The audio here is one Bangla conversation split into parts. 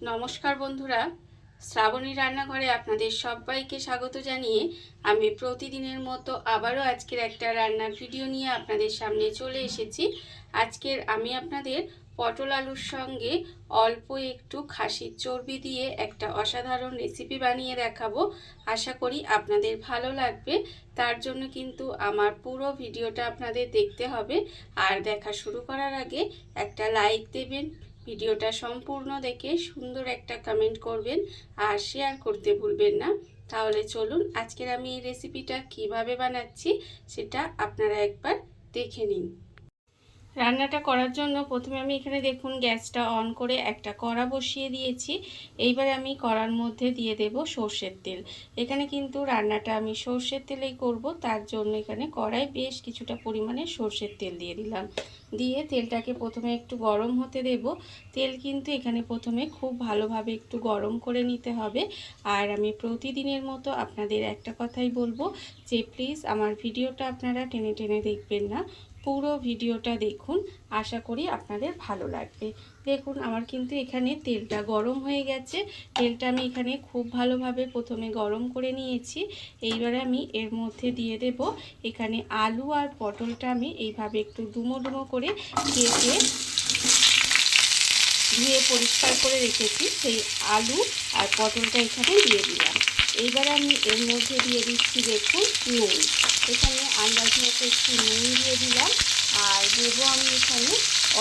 নমস্কার বন্ধুরা, শ্রাবণী রান্নাঘরে আপনাদের সবাইকে স্বাগত জানিয়ে আমি প্রতিদিনের মতো আবারও আজকের একটা রান্নার ভিডিও নিয়ে আপনাদের সামনে চলে এসেছি। আজকের আমি আপনাদের পটল আলুর সঙ্গে অল্প একটু খাসির চর্বি দিয়ে একটা অসাধারণ রেসিপি বানিয়ে দেখাবো। আশা করি আপনাদের ভালো লাগবে। তার জন্য কিন্তু আমার পুরো ভিডিওটা আপনাদের দেখতে হবে। আর দেখা শুরু করার আগে একটা লাইক দেবেন, ভিডিওটা সম্পূর্ণ দেখে সুন্দর একটা কমেন্ট করবেন আর শেয়ার করতে ভুলবেন না। তাহলে চলুন আজকের আমি এই রেসিপিটা কিভাবে বানাচ্ছি সেটা আপনারা একবার দেখে নিন। রান্নাটা করার জন্য প্রথমে আমি এখানে দেখুন গ্যাসটা অন করে একটা কড়া বসিয়ে দিয়েছি। এইবার আমি কড়ার মধ্যে দিয়ে দেব সর্ষের তেল। এখানে কিন্তু রান্নাটা আমি সর্ষের তেলেই করব, তার জন্য এখানে কড়াই বেশ কিছুটা পরিমাণে সর্ষের তেল দিয়ে দিলাম। দিয়ে তেলটাকে প্রথমে একটু গরম হতে দেব। তেল কিন্তু এখানে প্রথমে খুব ভালোভাবে একটু গরম করে নিতে হবে। আর আমি প্রতিদিনের মতো আপনাদের একটা কথাই বলবো যে প্লিজ আমার ভিডিওটা আপনারা টেনে টেনে দেখবেন না, পুরো ভিডিওটা দেখুন। আশা করি আপনাদের ভালো লাগবে। দেখুন আমার কিন্তু এখানে তেলটা গরম হয়ে গেছে। তেলটা আমি এখানে খুব ভালোভাবে প্রথমে গরম করে নিয়েছি। এইবারে আমি এর মধ্যে দিয়ে দেব এখানে আলু আর পটলটা আমি এইভাবে একটু ডুমো ডুমো করে কেটে ধুয়ে পরিষ্কার করে রেখেছি। সেই আলু আর পটলটা এখানে দিয়ে দিলাম। এইবারে আমি এর মধ্যে দিয়ে দিচ্ছি দেখুন নুন। এখানে আন্দাজ মতো একটু নুন দিয়ে দিলাম। আর দেবো আমি এখানে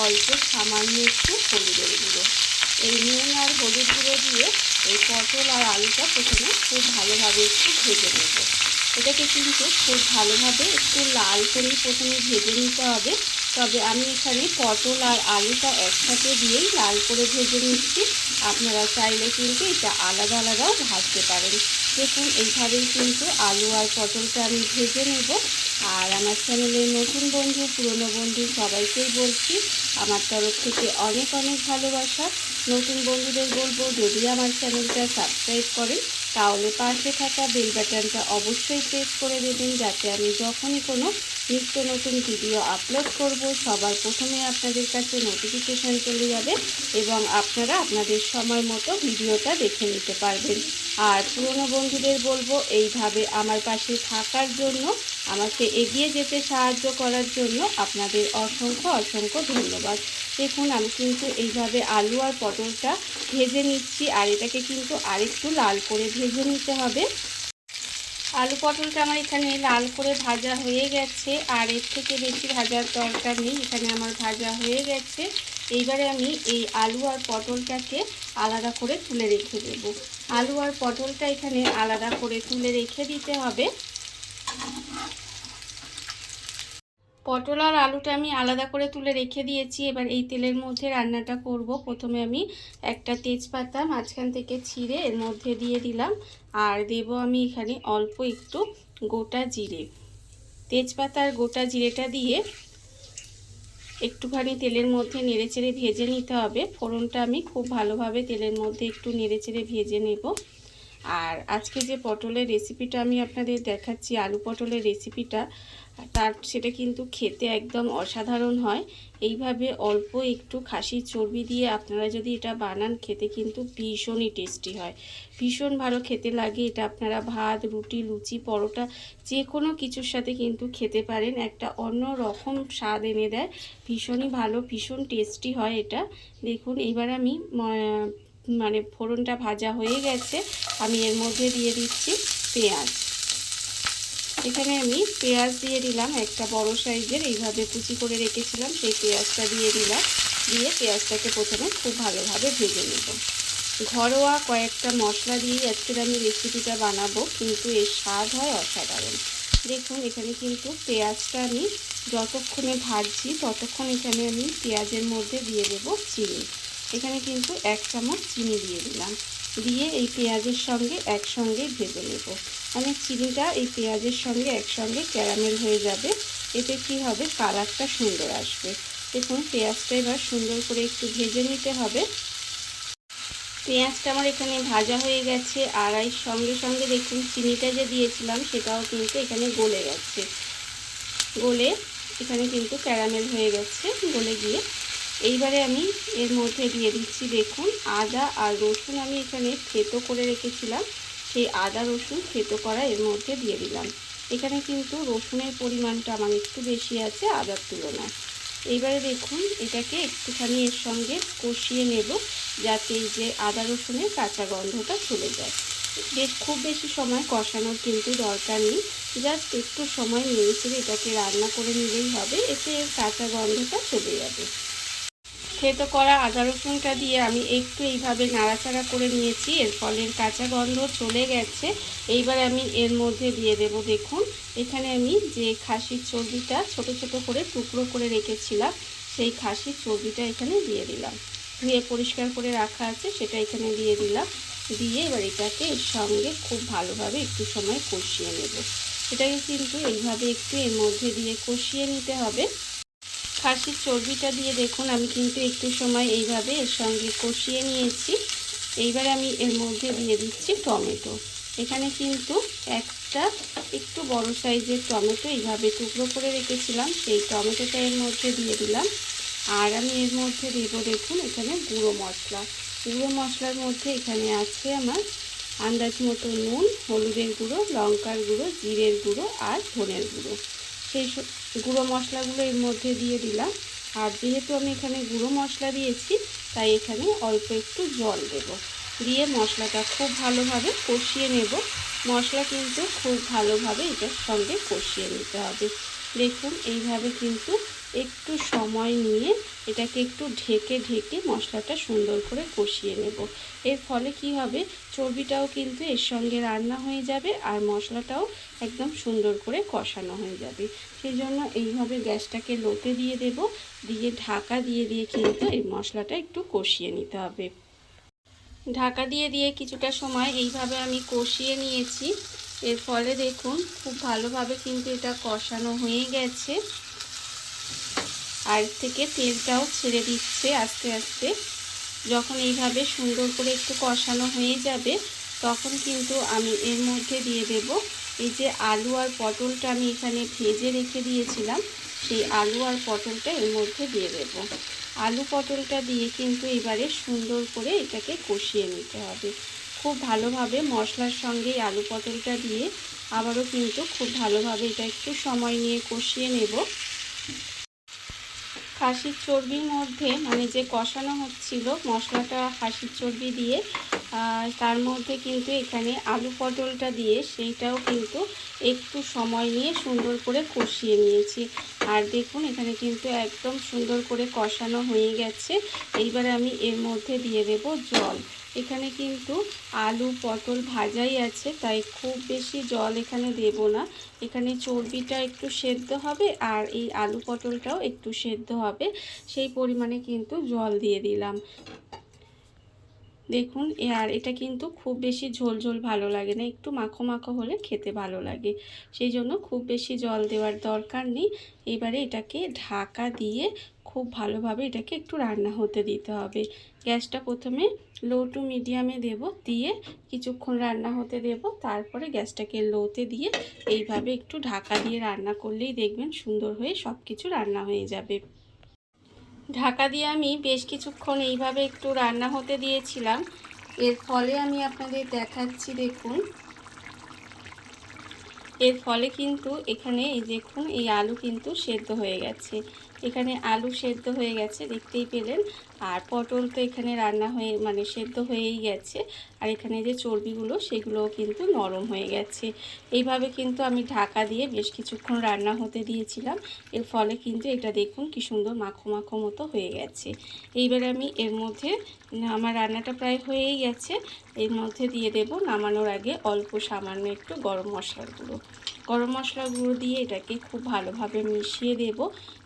অল্প সামান্য একটু হলুদের গুঁড়ো। এই নুন আর হলুদ গুঁড়ো দিয়ে এই পটল আর আলুটা প্রথমে খুব ভালোভাবে একটু ভেজে নেব। এটাকে কিন্তু খুব ভালোভাবে একটু লাল করেই প্রথমে ভেজে নিতে হবে। তবে আমি এখানে পটল আর আলুটা একসাথে দিয়েই লাল করে ভেজে নিচ্ছি। আপনারা চাইলে কিন্তু এটা আলাদা আলাদাও ভাজতে পারেন। দেখুন এইভাবেই কিন্তু আলু আর পটলটা আমি ভেজে নেব। আর আমার চ্যানেলের নতুন বন্ধু পুরনো বন্ধু সবাইকেই বলছি আমার তরফ থেকে অনেক অনেক ভালোবাসা। নতুন বন্ধুদের বলবো যদি আমার চ্যানেলটা সাবস্ক্রাইব করেন তাহলে পাশে থাকা বেল বাটনটা অবশ্যই প্রেস করে দেবেন, যাতে আমি যখনই কোনো নিত্য নতুন ভিডিও আপলোড করব সবার প্রথমে আপনাদের কাছে নোটিফিকেশান চলে যাবে এবং আপনারা আপনাদের সময় মতো ভিডিওটা দেখে নিতে পারবেন। আর পুরনো বন্ধুদের বলবো এইভাবে আমার পাশে থাকার জন্য, আমাকে এগিয়ে যেতে সাহায্য করার জন্য আপনাদের অসংখ্য অসংখ্য ধন্যবাদ। দেখুন আমি কিন্তু এইভাবে আলু আর পটলটা ভেজে নিচ্ছি। আর এটাকে কিন্তু আরেকটু লাল করে ভেজে নিতে হবে। আলু পটলটা আমার এখানে লাল করে ভাজা হয়ে গেছে। আর এর থেকে বেশি ভাজার দরকার নেই, এখানে আমার ভাজা হয়ে গেছে। এইবারে আমি এই আলু আর পটলটাকে আলাদা করে তুলে রেখে দেব। আলু আর পটলটা এখানে আলাদা করে তুলে রেখে দিতে হবে। পটল আর আলুটা আমি আলাদা করে তুলে রেখে দিয়েছি। এবার এই তেলের মধ্যে রান্নাটা করব। প্রথমে আমি একটা তেজপাতা মাঝখান থেকে ছিঁড়ে এর মধ্যে দিয়ে দিলাম। আর দেব আমি এখানে অল্প একটু গোটা জিরে। তেজপাতা আর গোটা জিরেটা দিয়ে একটুখানি তেলের মধ্যে নেড়েচেড়ে ভেজে নিতে হবে। ফোড়নটা আমি খুব ভালোভাবে তেলের মধ্যে একটু নেড়েচেড়ে ভেজে নেব। আর আজকে যে পটলের রেসিপিটা আমি আপনাদের দেখাচ্ছি, আলু পটলের রেসিপিটা, সেটা কিন্তু খেতে একদম অসাধারণ হয়। এইভাবে অল্প একটু খাসির চর্বি দিয়ে আপনারা যদি এটা বানান, খেতে কিন্তু ভীষণই টেস্টি হয়, ভীষণ ভালো খেতে লাগে। এটা আপনারা ভাত, রুটি, লুচি, পরোটা যে কোনো কিছুর সাথে কিন্তু খেতে পারেন। একটা অন্য রকম স্বাদ এনে দেয়, ভীষণই ভালো, ভীষণ টেস্টি হয় এটা। দেখুন এইবার আমি ফোড়নটা ভাজা হয়ে গেছে, আমি এর মধ্যে দিয়ে দিচ্ছি পেঁয়াজ। এখানে আমি পেঁয়াজ দিয়ে দিলাম একটা বড় সাইজের, এইভাবে কুচি করে রেখেছিলাম সেই পেঁয়াজটা দিয়ে দিলাম। দিয়ে পেঁয়াজটাকে প্রথমে খুব ভালোভাবে ভেজে নেব। ঘরোয়া কয়েকটা মশলা দিয়ে আজকের আমি রেসিপিটা বানাবো, কিন্তু এর স্বাদ হয় অসাধারণ। দেখুন এখানে কিন্তু পেঁয়াজটা আমি যতক্ষণে ভাজছি ততক্ষণ এখানে আমি পেঁয়াজের মধ্যে দিয়ে দেব চিনি। এখানে কিন্তু 1 চামচ চিনি দিয়ে দিলাম। দিয়ে এই পেঁয়াজের সঙ্গে একসঙ্গে ভেজে নেব। মানে চিনিটা এই পেঁয়াজের সঙ্গে একসঙ্গে ক্যারামেল হয়ে যাবে। এতে কি হবে, কালারটা সুন্দর আসবে। দেখুন পেঁয়াজটা এবার সুন্দর করে একটু ভেজে নিতে হবে। পেঁয়াজটা আমার এখানে ভাজা হয়ে গেছে। আর এর সঙ্গে সঙ্গে দেখুন চিনিটা যে দিয়েছিলাম সেটাও কিন্তু এখানে গলে গেছে। গলে এখানে কিন্তু ক্যারামেল হয়ে গেছে, গলে গিয়ে এইবারে আমি এর মধ্যে দিয়ে দিচ্ছি দেখুন আদা আর রসুন। আমি এখানে থেতো করে রেখেছিলাম, সেই আদা রসুন থেতো করা এর মধ্যে দিয়ে দিলাম। এখানে কিন্তু রসুনের পরিমাণটা আমার একটু বেশি আছে আদার তুলনায়। এইবারে দেখুন এটাকে একটুখানি এর সঙ্গে কষিয়ে নেব, যাতে এই যে আদা রসুনের কাঁচা গন্ধটা চলে যায়। খুব বেশি সময় কষানোর কিন্তু দরকার নেই, জাস্ট একটু সময় নেড়ে চেড়ে এটাকে রান্না করে নিলেই হবে, এতে এর কাঁচা গন্ধটা চলে যাবে। থেতো করা আদা রসুনটা দিয়ে আমি একটু এইভাবে নাড়াচাড়া করে নিয়েছি, এর ফলে কাঁচা গন্ধ চলে গেছে। এইবার আমি এর মধ্যে দিয়ে দেব দেখুন এখানে আমি যে খাসির চর্বিটা ছোট ছোট করে টুকরো করে রেখেছিলাম, সেই খাসির চর্বিটা এখানে দিয়ে দিলাম। ধুয়ে পরিষ্কার করে রাখা আছে, সেটা এখানে দিয়ে দিলাম। দিয়ে এবার এটাকে এর সঙ্গে খুব ভালোভাবে একটু সময় কষিয়ে নেব। এটাকে কিন্তু এইভাবে একটু এর মধ্যে দিয়ে কষিয়ে নিতে হবে। খাসির চর্বিটা দিয়ে দেখুন আমি কিন্তু একটু সময় এইভাবে এর সঙ্গে কষিয়ে নিয়েছি। এইবার আমি এর মধ্যে দিয়ে দিচ্ছি টমেটো। এখানে কিন্তু একটা একটু বড় সাইজের টমেটো এইভাবে টুকরো করে রেখেছিলাম, সেই টমেটোটা এর মধ্যে দিয়ে দিলাম। আর আমি এর মধ্যে দেব দেখুন এখানে গুঁড়ো মশলা। গুঁড়ো মশলার মধ্যে এখানে আছে আমার আন্দাজ মতো নুন, হলুদের গুঁড়ো, লঙ্কার গুঁড়ো, জিরের গুঁড়ো আর ধনের গুঁড়ো। সেই গুঁড়ো মশলাগুলো এর মধ্যে দিয়ে দিলাম। আর যেহেতু আমি এখানে গুঁড়ো মশলা দিয়েছি, তাই এখানে অল্প একটু জল দেব। দিয়ে মশলাটা খুব ভালোভাবে কষিয়ে নেব। মশলা কিন্তু খুব ভালোভাবে এটার সঙ্গে কষিয়ে নিতে হবে। দেখুন এইভাবে কিন্তু একটু সময় নিয়ে এটাকে একটু ঢেকে ঢেকে মশলাটা সুন্দর করে কষিয়ে নেব। এর ফলে কি হবে, চর্বিটাও কিন্তু এর সঙ্গে রান্না হয়ে যাবে আর মশলাটাও একদম সুন্দর করে কষানো হয়ে যাবে। সেই জন্য এইভাবে গ্যাসটাকে লোতে দিয়ে দেব, দিয়ে ঢাকা দিয়ে দিয়ে কিন্তু এই মশলাটা একটু কষিয়ে নিতে হবে। ঢাকা দিয়ে দিয়ে কিছুটা সময় এইভাবে আমি কষিয়ে নিয়েছি। এর ফলে দেখুন খুব ভালোভাবে কিন্তু এটা কষানো হয়ে গেছে, আর থেকে তেলটাও ছেড়ে দিচ্ছে আস্তে আস্তে। যখন এইভাবে সুন্দর করে একটু কষানো হয়ে যাবে, তখন কিন্তু আমি এর মধ্যে দিয়ে দেব এই যে আলু আর পটলটা আমি এখানে ভেজে রেখে দিয়েছিলাম, সেই আলু আর পটলটা এর মধ্যে দিয়ে দেব। আলু পটলটা দিয়ে কিন্তু এবারে সুন্দর করে এটাকে কষিয়ে নিতে হবে খুব ভালোভাবে। মশলার সঙ্গে আলু পটলটা দিয়ে আবারও কিন্তু খুব ভালোভাবে এটা একটু সময় নিয়ে কষিয়ে নেব। খাসির চর্বির মধ্যে মানে যে কষানো হচ্ছিল মশলাটা খাসির চর্বি দিয়ে, তার মধ্যে কিন্তু এখানে আলু পটলটা দিয়ে সেইটাও কিন্তু একটু সময় নিয়ে সুন্দর করে কষিয়ে নিয়েছি। আর দেখুন এখানে কিন্তু একদম সুন্দর করে কষানো হয়ে গেছে। এইবারে আমি এর মধ্যে দিয়ে দেব জল। এখানে কিন্তু আলু পটল ভাজাই আছে, তাই খুব বেশি জল এখানে দেব না। এখানে চর্বিটা একটু সেদ্ধ হবে আর এই আলু পটলটাও একটু সেদ্ধ হবে, সেই পরিমাণে কিন্তু জল দিয়ে দিলাম। দেখুন আর এটা কিন্তু খুব বেশি ঝোল ঝোল ভালো লাগে না, একটু মাখো মাখো হলে খেতে ভালো লাগে, সেই জন্য খুব বেশি জল দেওয়ার দরকার নেই। এবারে এটাকে ঢাকা দিয়ে খুব ভালোভাবে এটাকে একটু রান্না হতে দিতে হবে। গ্যাসটা প্রথমে লো টু মিডিয়ামে দেব, দিয়ে কিছুক্ষণ রান্না হতে দেব, তারপরে গ্যাসটাকে লোতে দিয়ে এইভাবে একটু ঢাকা দিয়ে রান্না করলেই দেখবেন সুন্দর হয়ে সব কিছু রান্না হয়ে যাবে। ঢাকা দিয়ে আমি বেশ কিছুক্ষণ এইভাবে একটু রান্না হতে দিয়েছিলাম। এর ফলে আমি আপনাদের দেখাচ্ছি দেখুন, এর ফলে কিন্তু এখানে এই দেখুন এই আলু কিন্তু সেদ্ধ হয়ে গেছে। এখানে আলু সেদ্ধ হয়ে গেছে দেখতেই পেলেন, আর পটল তো এখানে রান্না হয়ে মানে সেদ্ধ হয়েই গেছে। আর এখানে যে চর্বিগুলো সেগুলোও কিন্তু নরম হয়ে গেছে। এইভাবে কিন্তু আমি ঢাকা দিয়ে বেশ কিছুক্ষণ রান্না হতে দিয়েছিলাম। এর ফলে কিন্তু এটা দেখুন কি সুন্দর মাখো মাখো মতো হয়ে গেছে। এইবার আমি এর মধ্যে আমার রান্নাটা প্রায় হয়েই গেছে, এর মধ্যে দিয়ে দেব নামানোর আগে অল্প সামান্য একটু গরম মশলার গুঁড়ো। গরম মশলার গুঁড়ো দিয়ে এটাকে খুব ভালোভাবে মিশিয়ে দেব।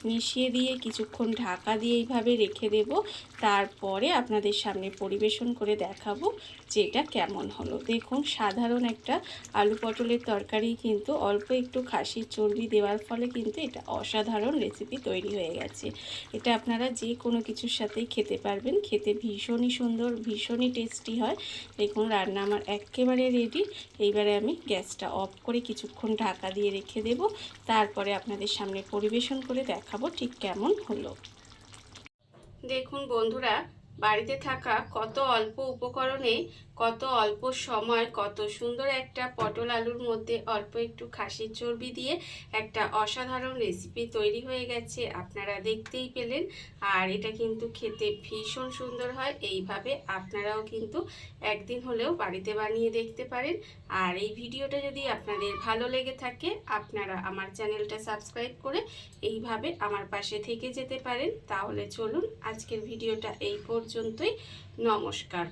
মিশিয়ে দিয়ে কিছুক্ষণ ঢাকা দিয়ে এইভাবে রেখে দেব। তারপরে আপনাদের সামনে পরিবেশন করে দেখাবো যে এটা কেমন হলো। দেখুন সাধারণ একটা আলু পটলের তরকারি কিন্তু অল্প একটু খাসির চর্বি দেওয়ার ফলে কিন্তু এটা অসাধারণ রেসিপি তৈরি হয়ে গেছে। এটা আপনারা যে কোনো কিছুর সাথেই খেতে পারবেন, খেতে ভীষণই সুন্দর, ভীষণই টেস্টি হয়। দেখুন রান্না আমার একেবারে রেডি। এইবারে আমি গ্যাসটা অফ করে কিছুক্ষণ ঢাকা দিয়ে রেখে দেব, তারপরে আপনাদের সামনে পরিবেশন করে দেখাবো ঠিক কেমন হলো। দেখুন বন্ধুরা, বাড়িতে থাকা কত অল্প উপকরণে কত অল্প সময় কত সুন্দর একটা পটল আলুর মধ্যে অল্প একটু খাসির চর্বি দিয়ে একটা অসাধারণ রেসিপি তৈরি হয়ে গেছে। আপনারা দেখতেই পেলেন। আর এটা কিন্তু খেতে ভীষণ সুন্দর হয়। এইভাবে আপনারাও কিন্তু একদিন হলেও বাড়িতে বানিয়ে দেখতে পারেন। আর এই ভিডিওটা যদি আপনাদের ভালো লেগে থাকে, আপনারা আমার চ্যানেলটা সাবস্ক্রাইব করে এইভাবে আমার পাশে থেকে যেতে পারেন। তাহলে চলুন আজকের ভিডিওটা এই পর্যন্তই। নমস্কার।